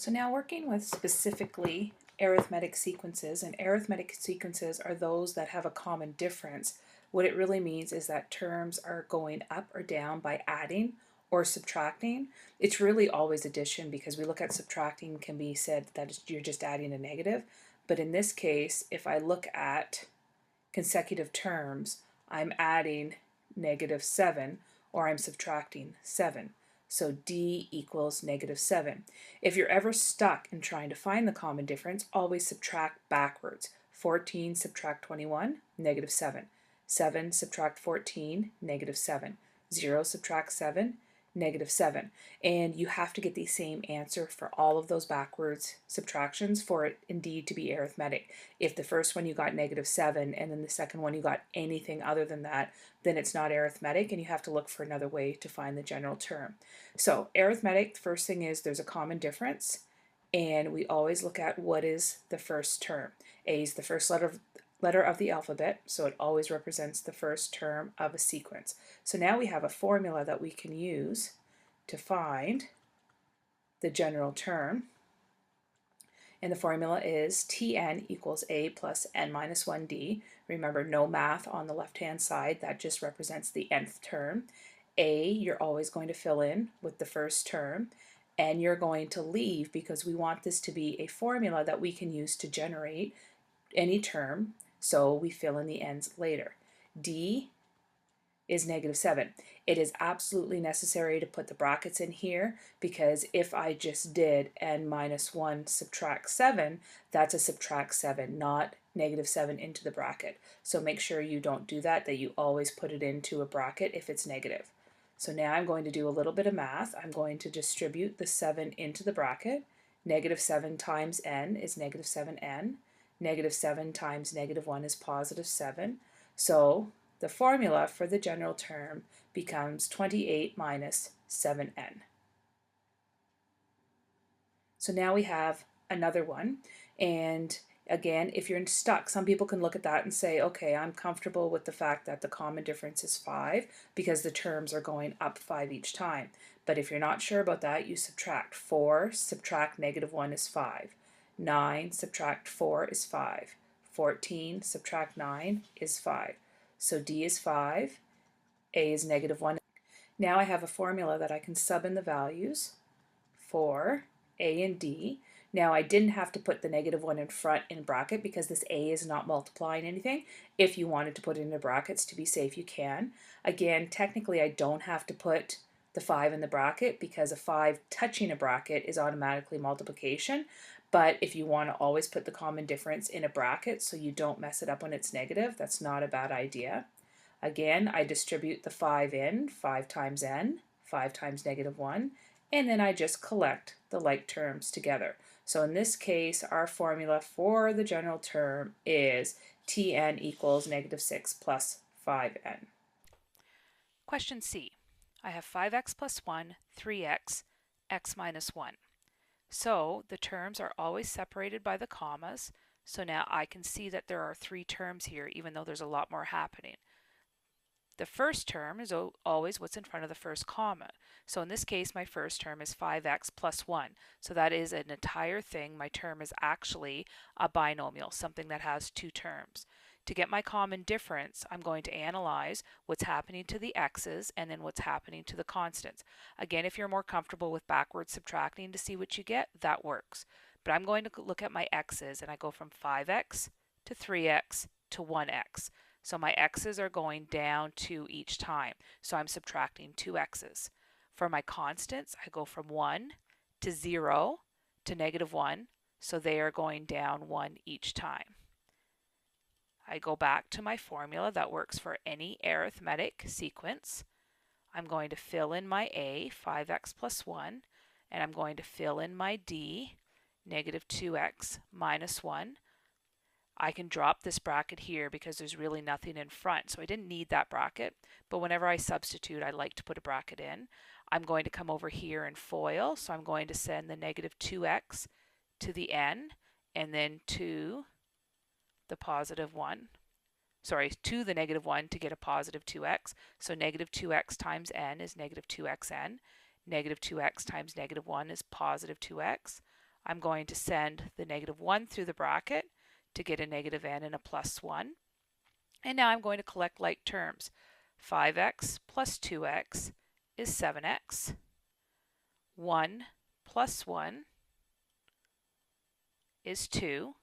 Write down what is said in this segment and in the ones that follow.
So now working with specifically arithmetic sequences, and arithmetic sequences are those that have a common difference. What it really means is that terms are going up or down by adding or subtracting. It's really always addition because we look at subtracting can be said that you're just adding a negative. But in this case, if I look at consecutive terms, I'm adding -7 or I'm subtracting 7. So D equals -7. If you're ever stuck in trying to find the common difference, always subtract backwards. 14 subtract 21, -7. 7 subtract 14, -7. 0 subtract 7, -7. And you have to get the same answer for all of those backwards subtractions for it indeed to be arithmetic. If the first one you got -7 and then the second one you got anything other than that, then it's not arithmetic and you have to look for another way to find the general term. So arithmetic, the first thing is there's a common difference, and we always look at what is the first term. A is the first letter of the alphabet, so it always represents the first term of a sequence. So now we have a formula that we can use to find the general term. And the formula is Tn equals A plus n minus 1d. Remember, no math on the left-hand side, that just represents the nth term. A, you're always going to fill in with the first term, and you're going to leave because we want this to be a formula that we can use to generate any term, so we fill in the n's later. D is -7. It is absolutely necessary to put the brackets in here because if I just did n minus 1 subtract 7, that's a subtract 7, not -7 into the bracket. So make sure you don't do that, that you always put it into a bracket if it's negative. So now I'm going to do a little bit of math. I'm going to distribute the 7 into the bracket. -7 times n is -7n. -7 times -1 is +7. So the formula for the general term becomes 28 minus 7n. So now we have another one, and again, if you're stuck, some people can look at that and say, okay, I'm comfortable with the fact that the common difference is 5 because the terms are going up 5 each time. But if you're not sure about that, you subtract. 4 subtract -1 is 5. 9 subtract 4 is 5. 14 subtract 9 is 5. So D is 5, A is -1. Now I have a formula that I can sub in the values for A and D. Now I didn't have to put the -1 in front in bracket because this A is not multiplying anything. If you wanted to put it into brackets to be safe, you can. Again, technically I don't have to put the 5 in the bracket because a 5 touching a bracket is automatically multiplication. But if you want to always put the common difference in a bracket so you don't mess it up when it's negative, that's not a bad idea. Again, I distribute the 5 in, 5 times n, 5 times -1, and then I just collect the like terms together. So in this case, our formula for the general term is Tn equals -6 plus 5n. Question C. I have 5x plus 1, 3x, x minus 1. So the terms are always separated by the commas. So now I can see that there are 3 terms here, even though there's a lot more happening. The first term is always what's in front of the first comma. So in this case, my first term is 5x plus 1. So that is an entire thing. My term is actually a binomial, something that has 2 terms. To get my common difference, I'm going to analyze what's happening to the x's and then what's happening to the constants. Again, if you're more comfortable with backwards subtracting to see what you get, that works. But I'm going to look at my x's, and I go from 5x to 3x to 1x. So my x's are going down 2 each time. So I'm subtracting 2 x's. For my constants, I go from 1 to 0 to -1. So they are going down 1 each time. I go back to my formula that works for any arithmetic sequence. I'm going to fill in my A, 5x plus 1, and I'm going to fill in my D, -2x minus 1. I can drop this bracket here because there's really nothing in front, so I didn't need that bracket, but whenever I substitute, I like to put a bracket in. I'm going to come over here and FOIL, so I'm going to send the -2x to the n, and then to the +1. Sorry, to the -1 to get a +2x. So -2x times n is -2xn. -2x times -1 is +2x. I'm going to send the -1 through the bracket to get a -n and a +1. And now I'm going to collect like terms. 5x plus 2x is 7x. 1 plus 1 is 2.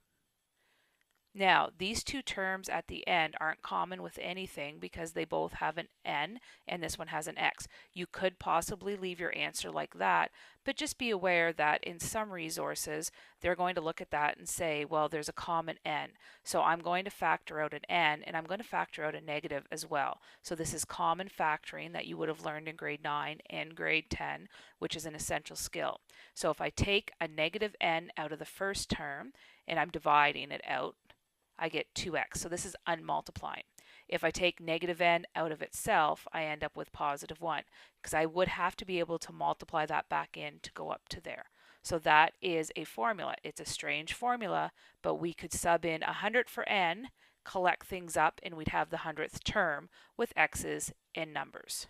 Now, these two terms at the end aren't common with anything because they both have an n and this one has an x. You could possibly leave your answer like that, but just be aware that in some resources, they're going to look at that and say, well, there's a common n. So I'm going to factor out an n and I'm going to factor out a negative as well. So this is common factoring that you would have learned in grade 9 and grade 10, which is an essential skill. So if I take a -n out of the first term and I'm dividing it out, I get 2x. So this is unmultiplying. If I take -n out of itself, I end up with +1 because I would have to be able to multiply that back in to go up to there. So that is a formula. It's a strange formula, but we could sub in 100 for n, collect things up, and we'd have the 100th term with x's and numbers.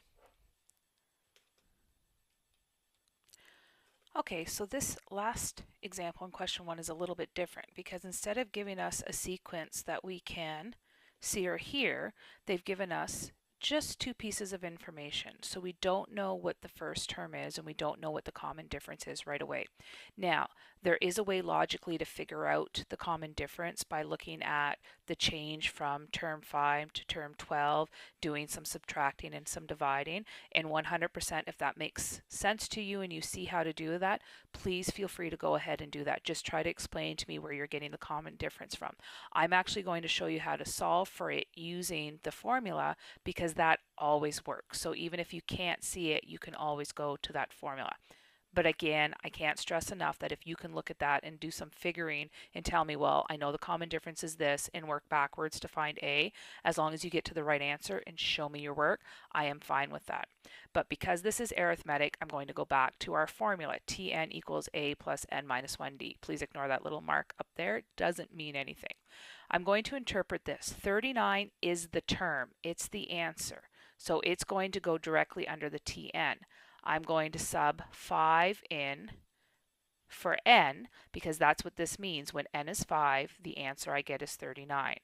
Okay, so this last example in question 1 is a little bit different because instead of giving us a sequence that we can see or hear, they've given us just two pieces of information. So we don't know what the first term is and we don't know what the common difference is right away. Now, there is a way logically to figure out the common difference by looking at the change from term 5 to term 12, doing some subtracting and some dividing, and 100% if that makes sense to you and you see how to do that, please feel free to go ahead and do that. Just try to explain to me where you're getting the common difference from. I'm actually going to show you how to solve for it using the formula because that always works. So even if you can't see it, you can always go to that formula. But again, I can't stress enough that if you can look at that and do some figuring and tell me, well, I know the common difference is this, and work backwards to find A, as long as you get to the right answer and show me your work, I am fine with that. But because this is arithmetic, I'm going to go back to our formula, Tn equals A plus n minus 1d. Please ignore that little mark up there. It doesn't mean anything. I'm going to interpret this. 39 is the term. It's the answer. So it's going to go directly under the Tn. I'm going to sub 5 in for n because that's what this means. When n is 5, the answer I get is 39.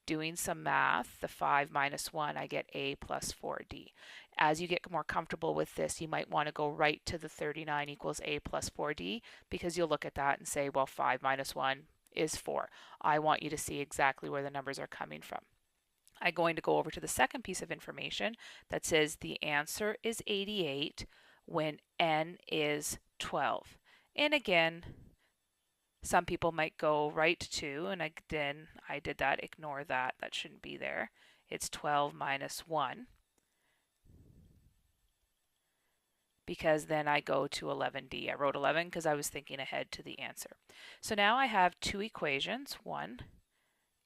Doing some math, the 5 minus 1, I get a plus 4d. As you get more comfortable with this, you might want to go right to the 39 equals a plus 4d because you'll look at that and say, well, 5 minus 1 is 4. I want you to see exactly where the numbers are coming from. I'm going to go over to the second piece of information that says the answer is 88 when n is 12. And again, some people might go right to, and then I did that, ignore that, that shouldn't be there. It's 12 minus 1 because then I go to 11d. I wrote 11 because I was thinking ahead to the answer. So now I have two equations, 1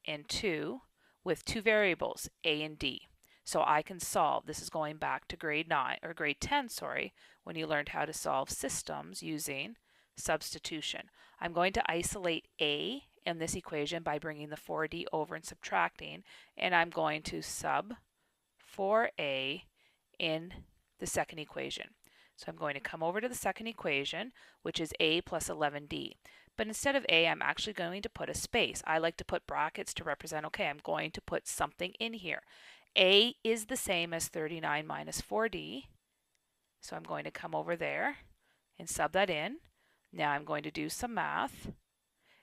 and 2, with two variables, a and d. So I can solve. This is going back to grade 9 or grade 10, sorry, when you learned how to solve systems using substitution. I'm going to isolate a in this equation by bringing the 4d over and subtracting, and I'm going to sub 4a in the second equation. So I'm going to come over to the second equation, which is a plus 11d. But instead of a, I'm actually going to put a space. I like to put brackets to represent, okay, I'm going to put something in here. A is the same as 39 minus 4d. So I'm going to come over there and sub that in. Now I'm going to do some math.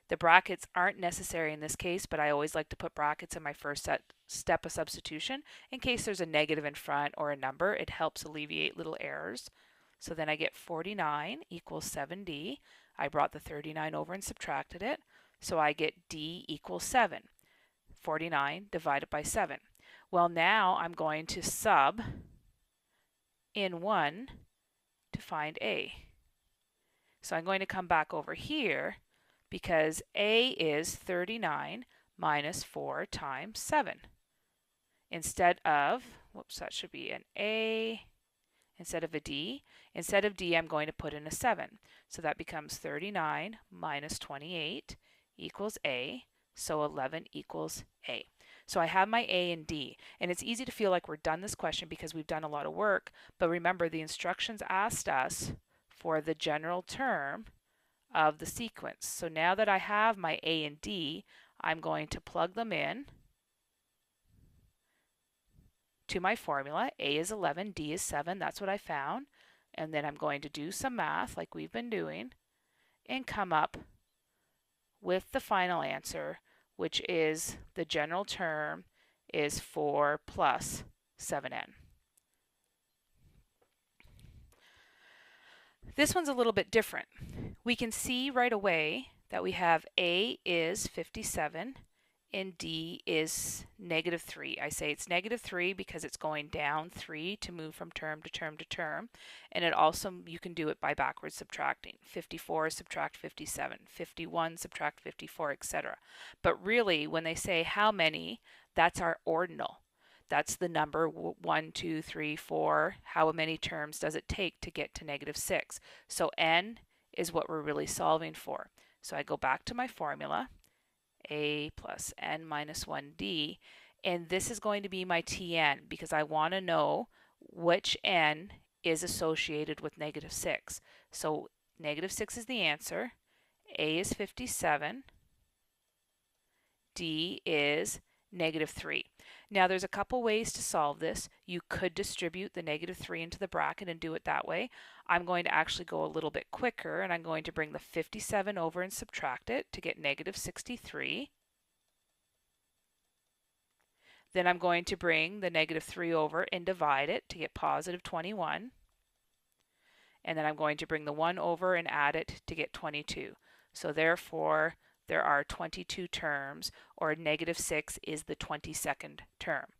The brackets aren't necessary in this case, but I always like to put brackets in my first step of substitution in case there's a negative in front or a number. It helps alleviate little errors. So then I get 49 equals 7d. I brought the 39 over and subtracted it. So I get d equals 7. 49 divided by 7. Well, now I'm going to sub in 1 to find a. So I'm going to come back over here because a is 39 minus 4 times 7. Instead of, whoops, that should be an a instead of a d. Instead of d, I'm going to put in a 7. So that becomes 39 minus 28 equals a. So 11 equals a. So I have my a and d, and it's easy to feel like we're done this question because we've done a lot of work, but remember the instructions asked us for the general term of the sequence. So now that I have my A and D, I'm going to plug them in to my formula. A is 11, D is 7, that's what I found. And then I'm going to do some math like we've been doing and come up with the final answer, which is the general term is 4 plus 7n. This one's a little bit different. We can see right away that we have A is 57 and D is -3. I say it's -3 because it's going down 3 to move from term to term to term. And it also, you can do it by backwards subtracting. 54 subtract 57, 51 subtract 54, etc. But really, when they say how many, that's our ordinal. That's the number 1, 2, 3, 4. How many terms does it take to get to -6? So n is what we're really solving for. So I go back to my formula, A plus n minus 1d, and this is going to be my Tn because I want to know which n is associated with -6. So -6 is the answer, A is 57, D is -3. Now there's a couple ways to solve this. You could distribute the -3 into the bracket and do it that way. I'm going to actually go a little bit quicker, and I'm going to bring the 57 over and subtract it to get -63. Then I'm going to bring the -3 over and divide it to get +21. And then I'm going to bring the 1 over and add it to get 22. So therefore, there are 22 terms, or -6 is the 22nd term.